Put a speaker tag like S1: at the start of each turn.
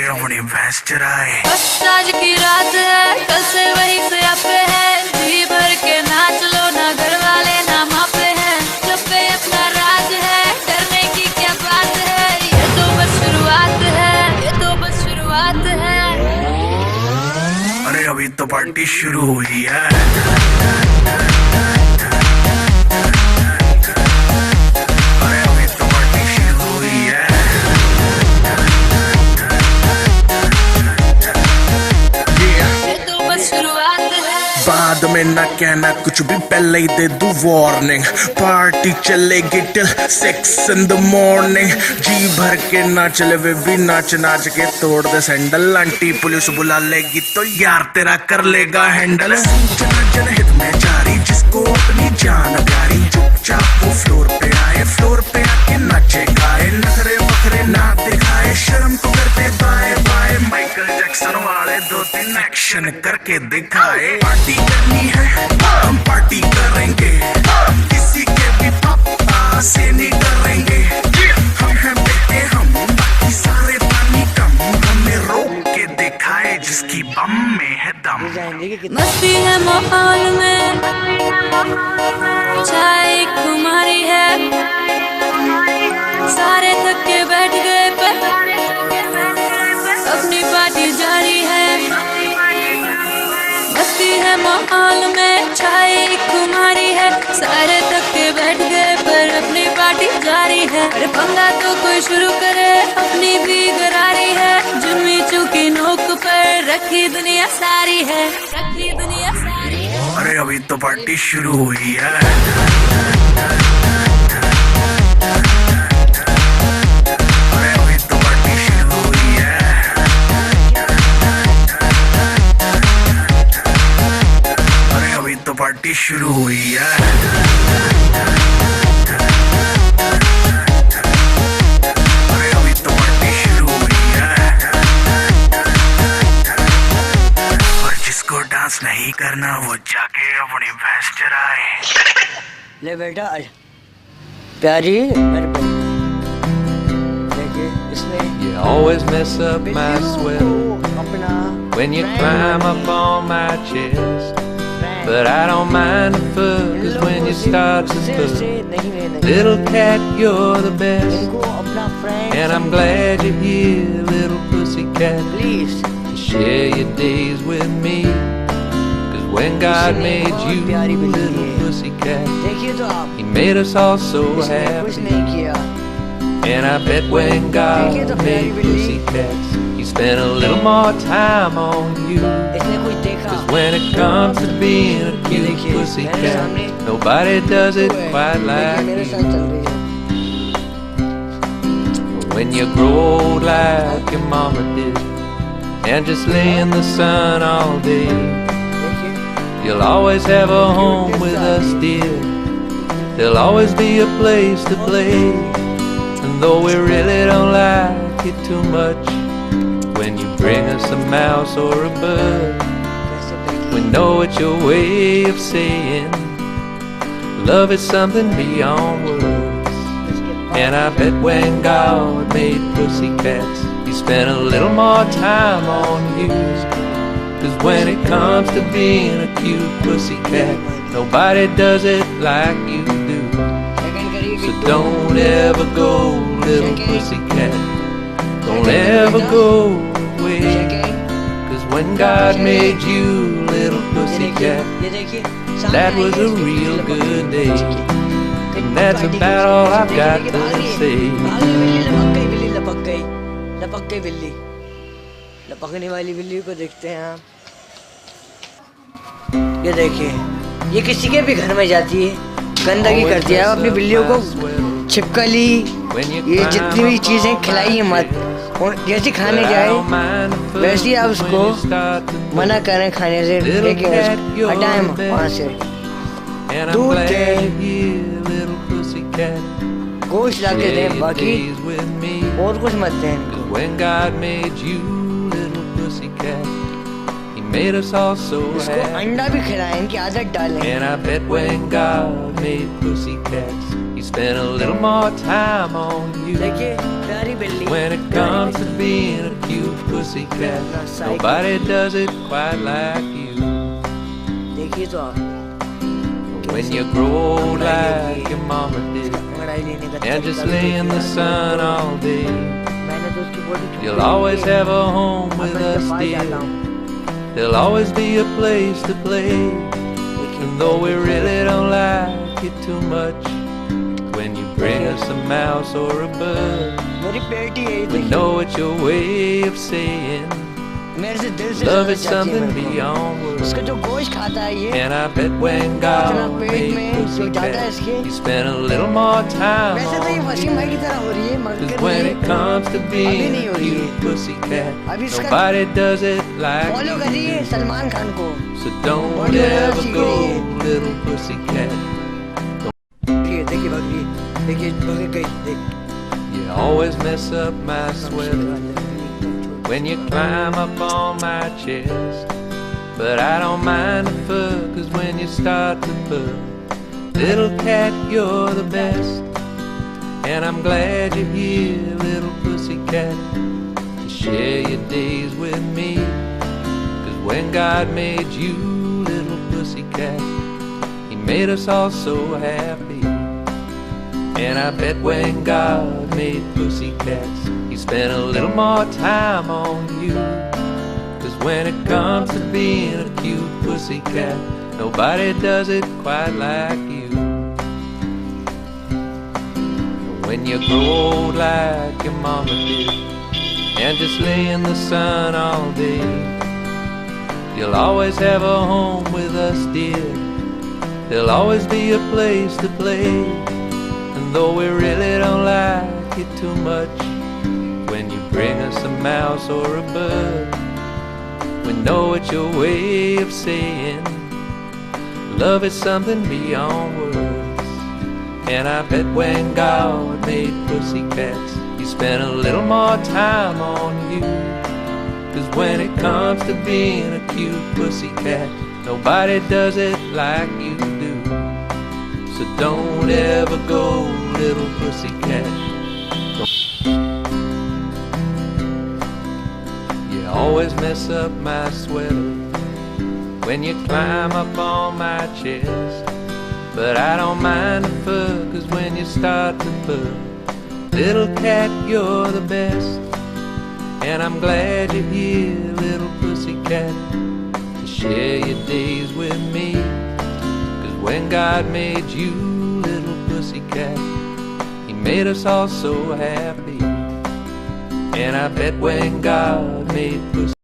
S1: अपनी भैंस चराए।
S2: बस आज की रात है, कल से वही से आपे है, जी भर के नाच लो ना, घर वाले ना मापे हैं, जब पे अपना राज है, डरने की क्या बात है, ये तो बस शुरुआत है, ये तो बस शुरुआत है।
S1: अरे अभी तो पार्टी शुरू हुई है। बाद में ना कहना कुछ भी, पहले ही दे दूं वार्निंग। पार्टी चलेगी टिल 6 in the morning। जी भर के नाच ले वे भी, नाच नाच के तोड़ दे सैंडल। आंटी पुलिस बुला लेगी तो यार तेरा कर लेगा हैंडल। जनहित में जारी, जिसको अपनी जान प्यारी, चुपचाप वो फ्लोर पे आए, फ्लोर पे आके नाचे गाए, नखरे वखरे ना दिखाए, शर्म को करते बाय बाय, माइकल जैक्सन वाले 2-3 एक्शन करके दिखाए। पार्टी करनी है हम पार्टी करेंगे, किसी के भी पापा से नहीं डरेंगे। हम हैं बेटे हम, बाकी सारे पानी कम, हमें रोक के दिखाए जिसकी बम में है दम।
S2: मस्ती है माहौल में, चाय कुमारी है, सारे थक के बैठ गए पर अपनी पार्टी जारी है। मस्ती है माहौल में, चाय कुमारी है, सारे थक के बैठ गए पर अपनी पार्टी जारी है। अरे पंगा तो कोई शुरू करे, अपनी भी गरारी है, जुर्मी चूकी नोक पर रखी दुनिया सारी है, रखी दुनिया सारी है।
S1: अरे अभी तो पार्टी शुरू हुई है। अरे अभी तो पार्टी शुरू हुई है। अरे अभी तो पार्टी शुरू हुई है। अरे अभी तो पार्टी शुरू हुई है। और जिसको डांस नहीं करना वो जाके अपनी भैंस चराए।
S3: ले बेटा आज प्यारी मेरे पे देखिए इसमें।
S4: You always mess up my sweater
S3: अपना
S4: when you climb up on my chest, but I don't mind the fuss 'cause when you start to fuss, little cat you're the best,
S3: अपना friend
S4: and I'm glad you're here, little pussycat,
S3: please
S4: to share your days with me. 'Cause when God made you, little pussycat,
S3: देखिए तो आप
S4: He made us all so
S3: कुछ
S4: happy.
S3: नहीं किया।
S4: And I bet when God made pussycats, He spent a little more time on you.
S3: इसने कुछ देखा
S4: 'Cause when it comes to being a cute pussycat, nobody does it quite like
S3: मेरे
S4: you.
S3: साथ चल रही है।
S4: When you grow old like your mama did, and just lay in the sun all day, you'll always have a home with us, dear. There'll always be a place to play. And though we really don't like it too much, when you bring us a mouse or a bug, we know it's your way of saying love is something beyond words. And I bet when God made pussycats, He spent a little more time on you. 'Cause when it comes to being a cute pussycat, nobody does it like you do. So don't ever go, little pussycat, don't ever go away. 'Cause when God made you, little pussycat,
S3: ये देखिए
S4: that was a real good day. And that's about all I've got to say.
S3: बिल्ली लपक गई बिल्ली, लपकने वाली बिल्ली को देखते हैं आप। ये देखिए ये किसी के भी घर में जाती है, गंदगी करती है, अपनी बिल्लियों को छिपकली ये जितनी भी चीजें खिलाई मत, और जैसे खाने जाए वैसे ही आप उसको मना करें खाने से, लेकिन हटाएं वहाँ से। दूध दें, गोश्त ला के दें, बाकी और कुछ मत दें इनको।
S4: When God made you, little pussycat, He made us all so
S3: इसको
S4: happy.
S3: अंडा भी खिलाएं, इनकी आदत डालें।
S4: And I bet when God made pussycats, He spent a little more time on you.
S3: देखिए प्यारी बिल्ली
S4: When it comes to being a cute pussycat, nobody does it quite like you.
S3: देखिए तो आप
S4: When you grow old like your mama did,
S3: अंगड़ाई लेने का
S4: and just lay in the sun all day,
S3: मैंने तो उसकी body
S4: you'll always have a home with us, dear. There'll always be a place to play. And though we really don't like it too much, when you bring us a mouse or a bug,
S3: मेरी बेटी है
S4: we know it's your way of saying
S3: मेरे से दिल से
S4: love
S3: ज़्यादा
S4: is
S3: चाहती है
S4: something
S3: मेरे को।
S4: beyond words.
S3: उसका जो गोश्त खाता है ये
S4: And I bet when God made pussycat, He spent a little more time
S3: वैसे तो ये
S4: on
S3: वसीम
S4: you.
S3: भाई की तरह हो रही है मगर
S4: 'Cause when it comes to being
S3: नहीं
S4: a
S3: हो रही है।
S4: cute pussycat,
S3: अभी इसका
S4: nobody does it like
S3: follow
S4: you.
S3: करिए सलमान खान को
S4: So don't
S3: बड़ी
S4: ever
S3: सीख
S4: go,
S3: रही है।
S4: little pussycat.
S3: देखिए देखिए बकरी देखिए बकरी गई देख
S4: You always mess up my sweater when you climb up on my chest. But I don't mind the fur, 'cause when you start to purr, little cat, you're the best. And I'm glad you're here, little pussycat, to share your days with me. 'Cause when God made you, little pussycat, He made us all so happy. And I bet when God made pussycats, He spent a little more time on you. 'Cause when it comes to being a cute pussycat, nobody does it quite like you. When you grow old like your mama did, and just lay in the sun all day, you'll always have a home with us, dear. There'll always be a place to play. And though we really don't like it too much, when you bring us a mouse or a bug, we know it's your way of saying love is something beyond words. And I bet when God made pussycats, He spent a little more time on you. 'Cause when it comes to being a cute pussycat, nobody does it like you do. So don't ever go, little pussycat. You always mess up my sweater when you climb up on my chest. But I don't mind the fur, 'cause when you start to purr, little cat, you're the best. And I'm glad you're here, little pussycat, to share your days with me. 'Cause when God made you, little pussycat, He made us all so happy. And I bet when God made pussycat,